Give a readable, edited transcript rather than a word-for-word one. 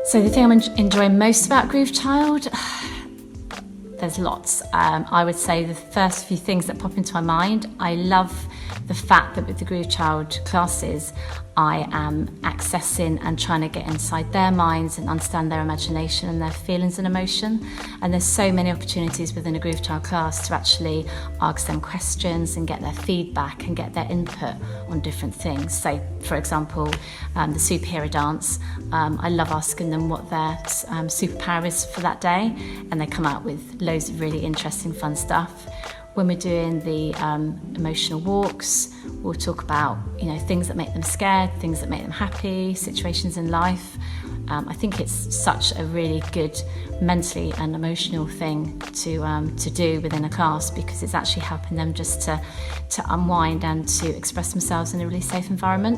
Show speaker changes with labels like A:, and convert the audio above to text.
A: So the thing I'm enjoying most about Groove Child, there's lots. I would say the first few things that pop into my mind, I love the fact that with the Groove Child classes, I am accessing and trying to get inside their minds and understand their imagination and their feelings and emotion. And there's so many opportunities within a Groove Child class to actually ask them questions and get their feedback and get their input on different things. So, for example, the superhero dance, I love asking them what their superpower is for that day, and they come out with loads of really interesting, fun stuff. When we're doing the emotional walks, we'll talk about things that make them scared, things that make them happy, situations in life. I think it's such a really good mentally and emotional thing to do within a class, because it's actually helping them just to unwind and to express themselves in a really safe environment.